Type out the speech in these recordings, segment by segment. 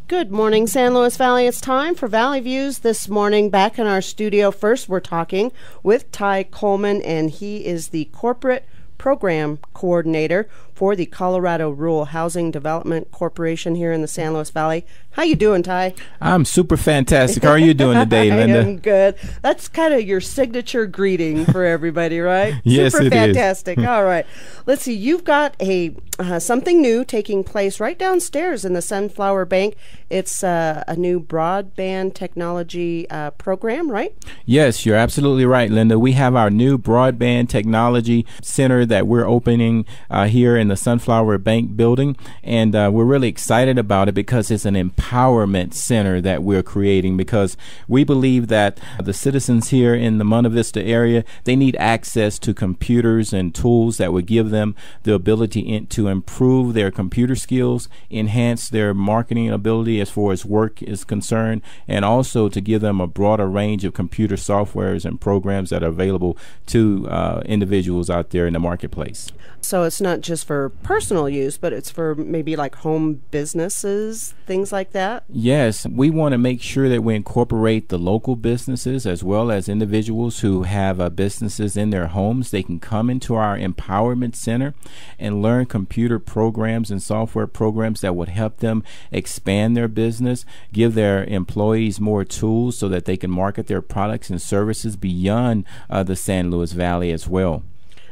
Good morning, San Luis Valley. It's time for Valley Views this morning. Back in our studio, first we're talking with Ty Coleman, and he is the Corporate Program Coordinator for the Colorado Rural Housing Development Corporation here in the San Luis Valley. How you doing, Ty? I'm super fantastic. How are you doing today, Linda? I am good. That's kind of your signature greeting for everybody, right? Yes, super it fantastic. is. All right. Let's see. You've got a something new taking place right downstairs in the Sunflower Bank. It's a new broadband technology program, right? Yes, you're absolutely right, Linda. We have our new broadband technology center that we're opening here in the Sunflower Bank building, and we're really excited about it because it's an empowerment center that we're creating, because we believe that the citizens here in the Monte Vista area, they need access to computers and tools that would give them the ability to improve their computer skills, enhance their marketing ability as far as work is concerned, and also to give them a broader range of computer softwares and programs that are available to individuals out there in the marketplace. So it's not just for personal use, but it's for maybe like home businesses, things like that? Yes, we want to make sure that we incorporate the local businesses as well as individuals who have businesses in their homes. They can come into our empowerment center and learn computer programs and software programs that would help them expand their business, give their employees more tools so that they can market their products and services beyond the San Luis Valley as well.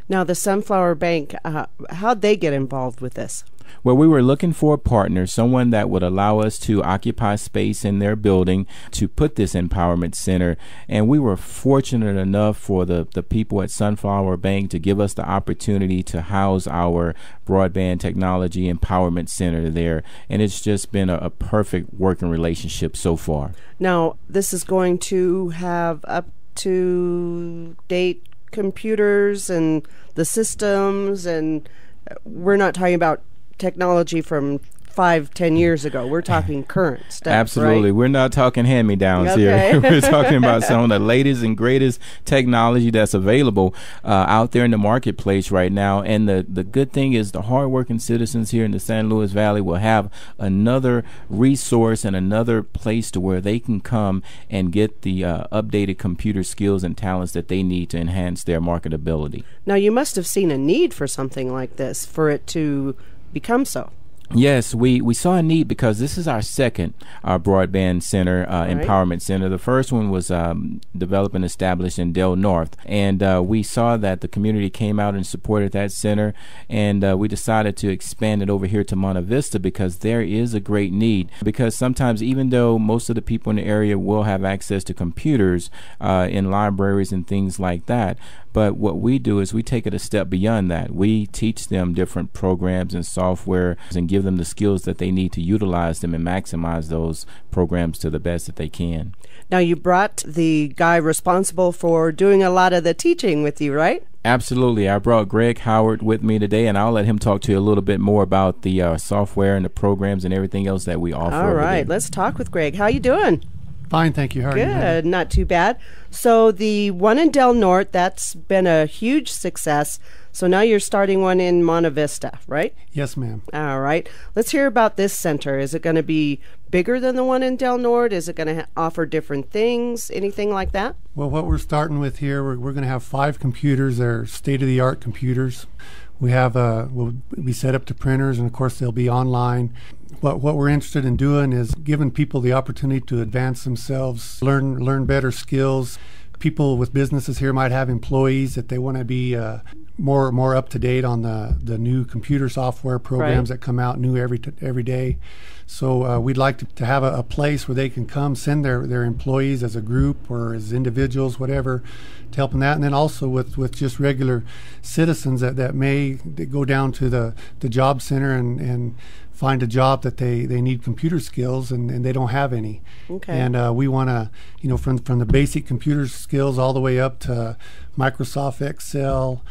Now, the Sunflower Bank, how'd they get involved with this? Well, we were looking for a partner, someone that would allow us to occupy space in their building to put this empowerment center. And we were fortunate enough for the people at Sunflower Bank to give us the opportunity to house our broadband technology empowerment center there. And it's just been a perfect working relationship so far. Now, this is going to have up-to-date computers and the systems, and we're not talking about technology from 5-10 years ago. We're talking current stuff. Absolutely. Right? We're not talking hand-me-downs Okay. here. We're talking about some of the latest and greatest technology that's available out there in the marketplace right now. And the good thing is the hardworking citizens here in the San Luis Valley will have another resource and another place to where they can come and get the updated computer skills and talents that they need to enhance their marketability. Now, you must have seen a need for something like this for it to become so. Yes, we saw a need because this is our second broadband center, empowerment center. The first one was developed and established in Del Norte, and we saw that the community came out and supported that center, and we decided to expand it over here to Monte Vista because there is a great need. Because sometimes, even though most of the people in the area will have access to computers in libraries and things like that, but what we do is we take it a step beyond that. We teach them different programs and software and give them the skills that they need to utilize them and maximize those programs to the best that they can. Now, you brought the guy responsible for doing a lot of the teaching with you, right? Absolutely. I brought Greg Howard with me today, and I'll let him talk to you a little bit more about the software and the programs and everything else that we offer. All right. Let's talk with Greg. How you doing? Fine, thank you. How are you? Good, not too bad. So the one in Del Norte, that's been a huge success. So now you're starting one in Monte Vista, right? Yes, ma'am. All right. Let's hear about this center. Is it going to be bigger than the one in Del Norte? Is it going to offer different things, anything like that? Well, what we're starting with here, we're going to have 5 computers. They're state-of-the-art computers. We have we'll be set up to printers, and of course they'll be online. What we're interested in doing is giving people the opportunity to advance themselves, learn better skills. People with businesses here might have employees that they want to be more up to date on the new computer software programs that come out new every day. So we'd like to have a place where they can come, send their employees as a group or as individuals, whatever, to help in that. And then also with just regular citizens that may go down to the job center and find a job that they need computer skills and they don't have any. Okay. And we want to, from the basic computer skills all the way up to Microsoft Excel,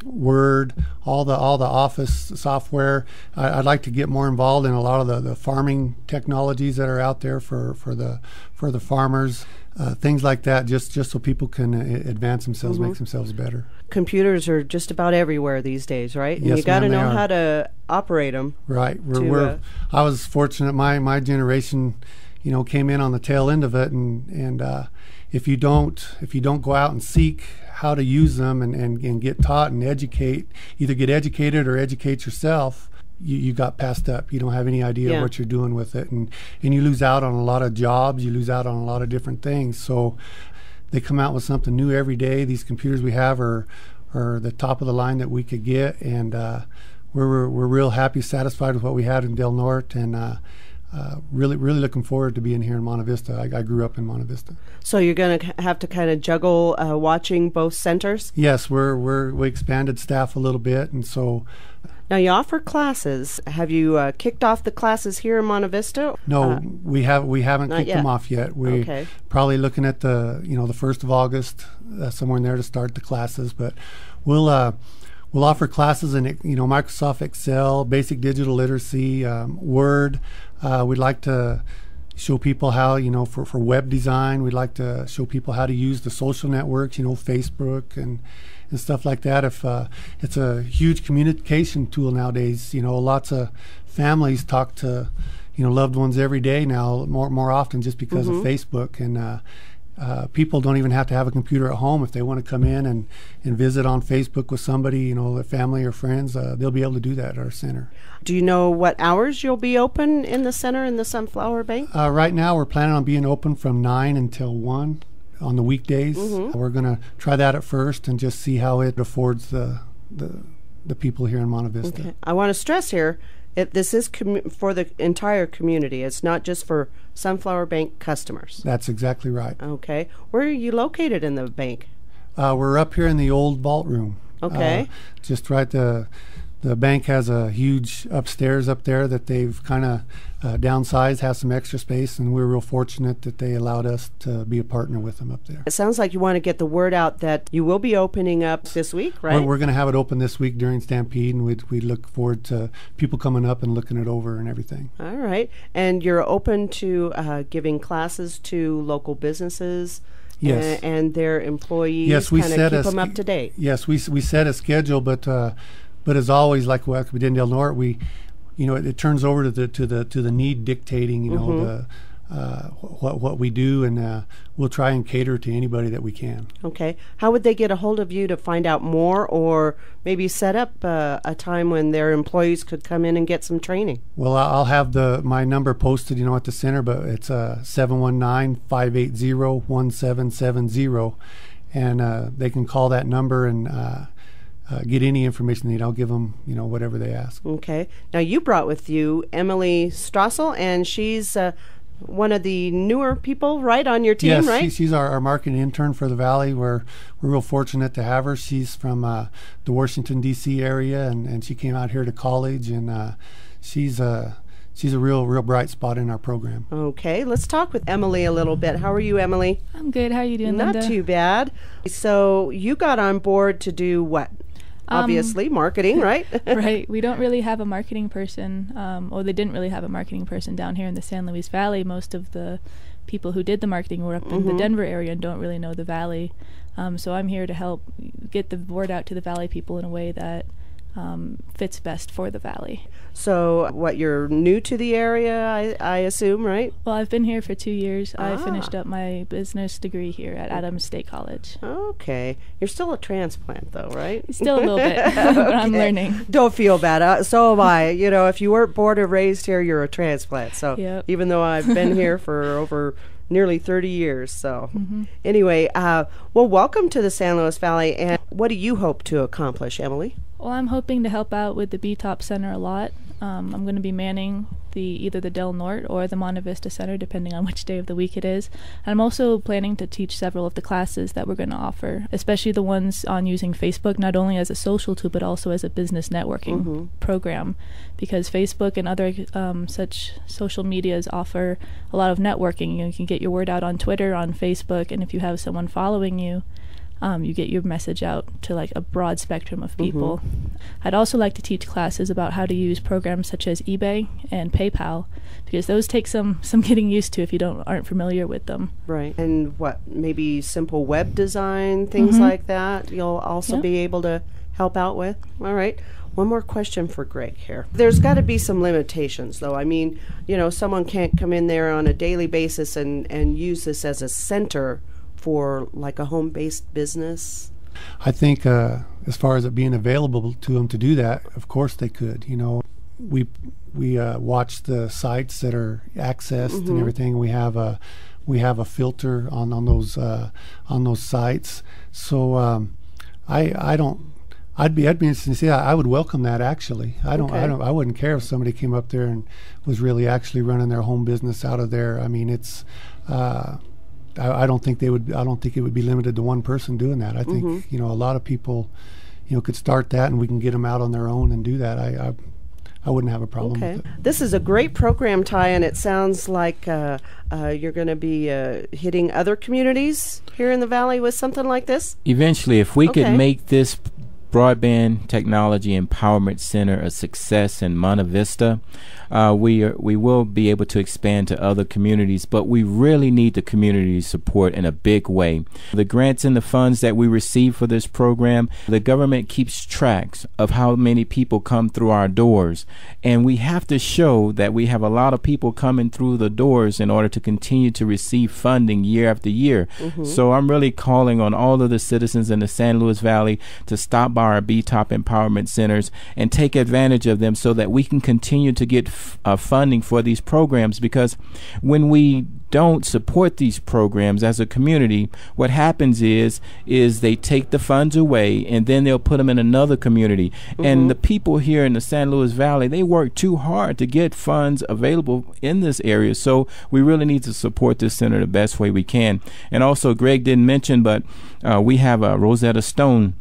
Word, all the office software. I'd like to get more involved in a lot of the farming technologies that are out there for the farmers, things like that, just so people can advance themselves, make themselves better. Computers are just about everywhere these days, right? And yes, you got to know they how to operate them. Right. I was fortunate. My generation, came in on the tail end of it, and if you don't go out and seek how to use them and get taught and either get educated or educate yourself, you got passed up. You don't have any idea what you're doing with it, and you lose out on a lot of jobs. You lose out on a lot of different things. So they come out with something new every day. These computers we have are the top of the line that we could get, and we're real happy, satisfied with what we had in Del Norte, and really looking forward to being here in Monte Vista. I grew up in Monte Vista. So you're going to have to kind of juggle watching both centers? Yes, we expanded staff a little bit, and so. Now you offer classes. Have you kicked off the classes here in Monte Vista? No, we haven't kicked them off yet. We're probably looking at the 1st of August, somewhere in there to start the classes. But we'll offer classes in Microsoft Excel, basic digital literacy, Word. We'd like to show people how, for web design, we'd like to show people how to use the social networks, Facebook and stuff like that. If it's a huge communication tool nowadays, lots of families talk to, loved ones every day now, more often just because of Facebook. And people don't even have to have a computer at home. If they want to come in and visit on Facebook with somebody, their family or friends, they'll be able to do that at our center. Do you know what hours you'll be open in the center in the Sunflower Bank? Right now we're planning on being open from 9 until 1 on the weekdays. We're going to try that at first and just see how it affords the people here in Monte Vista. Okay. I want to stress here, this is for the entire community. It's not just for Sunflower Bank customers. That's exactly right. Okay. Where are you located in the bank? We're up here in the old vault room. Okay. Just right. The bank has a huge upstairs up there that they've kind of downsized, has some extra space, and we're real fortunate that they allowed us to be a partner with them up there. It sounds like you want to get the word out that you will be opening up this week, right? We're going to have it open this week during Stampede, and we look forward to people coming up and looking it over and everything. All right. And you're open to giving classes to local businesses? Yes. And their employees? Yes, we set keep them up to date? Yes, we set a schedule, but as always, like what we did in Del Norte, it turns over to the need dictating, what we do, and we'll try and cater to anybody that we can. Okay. How would they get a hold of you to find out more, or maybe set up a time when their employees could come in and get some training? Well, I'll have my number posted, at the center, but it's 719-580-1770, and they can call that number and get any information they need. I'll give them, whatever they ask. Okay. Now, you brought with you Emily Strassel, and she's one of the newer people, right, on your team, right? Yes, she's our marketing intern for the Valley. We're real fortunate to have her. She's from the Washington, D.C. area, and she came out here to college, and she's a real bright spot in our program. Okay, let's talk with Emily a little bit. How are you, Emily? I'm good. How are you doing, Linda? Not too bad. So you got on board to do what? Obviously, marketing, right? Right. We don't really have a marketing person, or they didn't really have a marketing person down here in the San Luis Valley. Most of the people who did the marketing were up in the Denver area and don't really know the Valley. So I'm here to help get the word out to the Valley people in a way that fits best for the Valley. So, you're new to the area, I assume, right? Well, I've been here for 2 years. I finished up my business degree here at Adams State College. Okay. You're still a transplant, though, right? Still a little bit, but I'm learning. Don't feel bad. So am I. If you weren't born and raised here, you're a transplant. So, even though I've been here for over nearly 30 years. So, anyway, welcome to the San Luis Valley. And what do you hope to accomplish, Emily? Well, I'm hoping to help out with the BTOP Center a lot. I'm going to be manning either the Del Norte or the Monte Vista Center, depending on which day of the week it is. And I'm also planning to teach several of the classes that we're going to offer, especially the ones on using Facebook, not only as a social tool, but also as a business networking program, because Facebook and other such social medias offer a lot of networking. You can get your word out on Twitter, on Facebook, and if you have someone following you, you get your message out to like a broad spectrum of people. I'd also like to teach classes about how to use programs such as eBay and PayPal, because those take some getting used to if you aren't familiar with them. Right. And what, maybe simple web design, things like that, you'll also be able to help out with? All right. One more question for Greg here. There's got to be some limitations, though. I mean, someone can't come in there on a daily basis and use this as a center for like a home-based business. I think as far as it being available to them to do that, of course they could. We watch the sites that are accessed and everything. We have a filter on those sites. So I'd be interested to see. I would welcome that, actually. I wouldn't care if somebody came up there and was really actually running their home business out of there. I mean, it's I don't think it would be limited to one person doing that. I think a lot of people could start that, and we can get them out on their own and do that. I wouldn't have a problem with it. This is a great program, Ty, and it sounds like you're going to be hitting other communities here in the Valley with something like this? Eventually, if we could make this Broadband Technology Empowerment Center a success in Monte Vista, we will be able to expand to other communities, but we really need the community support in a big way. The grants and the funds that we receive for this program, the government keeps track of how many people come through our doors, and we have to show that we have a lot of people coming through the doors in order to continue to receive funding year after year. So I'm really calling on all of the citizens in the San Luis Valley to stop by our BTOP Empowerment Centers and take advantage of them so that we can continue to get funding for these programs, because when we don't support these programs as a community, what happens is they take the funds away and then they'll put them in another community. And the people here in the San Luis Valley, they work too hard to get funds available in this area. So we really need to support this center the best way we can. And also, Greg didn't mention, but we have a Rosetta Stone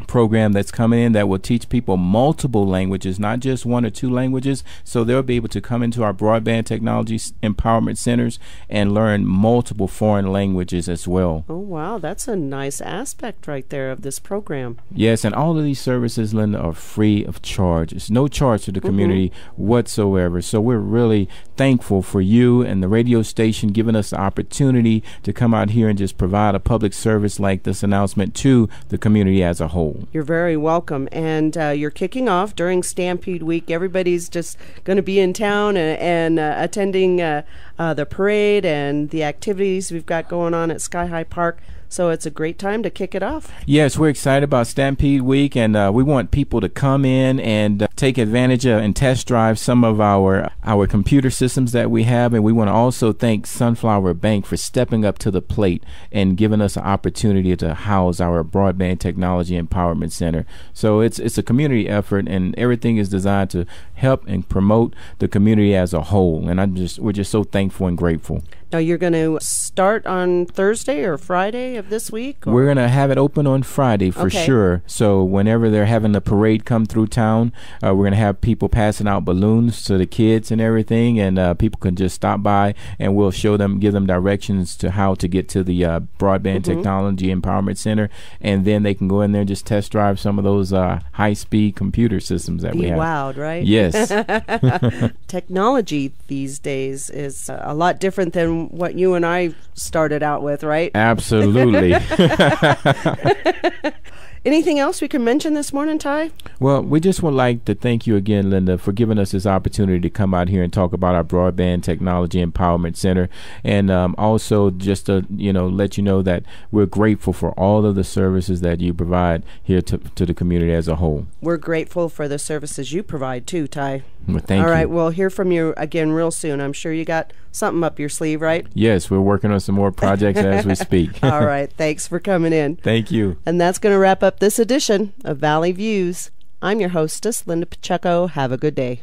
program that's coming in that will teach people multiple languages, not just one or two languages. So they'll be able to come into our Broadband Technology Empowerment Centers and learn multiple foreign languages as well. Oh, wow. That's a nice aspect right there of this program. Yes, and all of these services, Linda, are free of charge. It's no charge to the community whatsoever. So we're really thankful for you and the radio station giving us the opportunity to come out here and just provide a public service like this announcement to the community as a whole. You're very welcome. And you're kicking off during Stampede Week. Everybody's just going to be in town and attending the parade and the activities we've got going on at Sky High Park. So it's a great time to kick it off. Yes, we're excited about Stampede Week, and we want people to come in and take advantage of and test drive some of our computer systems that we have. And we want to also thank Sunflower Bank for stepping up to the plate and giving us an opportunity to house our Broadband Technology Empowerment Center. So it's a community effort, and everything is designed to help and promote the community as a whole. And we're just so thankful and grateful. Now, you're going to start on Thursday or Friday of this week? Or? We're going to have it open on Friday for sure. So whenever they're having the parade come through town, we're going to have people passing out balloons to the kids and everything, and people can just stop by and we'll give them directions to how to get to the Broadband Technology Empowerment Center, and then they can go in there and just test drive some of those high-speed computer systems that we have. Be wowed, right? Yes. Technology these days is a lot different than what you and I started out with, right? Absolutely. Anything else we can mention this morning, Ty? Well, we just would like to thank you again, Linda, for giving us this opportunity to come out here and talk about our Broadband Technology Empowerment Center, and also just to let you know that we're grateful for all of the services that you provide here to the community as a whole. We're grateful for the services you provide too, Ty. Well, thank you. All right, we'll hear from you again real soon. I'm sure you got something up your sleeve, right? Yes, we're working on some more projects as we speak. All right, thanks for coming in. Thank you. And that's going to wrap up this edition of Valley Views. I'm your hostess, Linda Pacheco. Have a good day.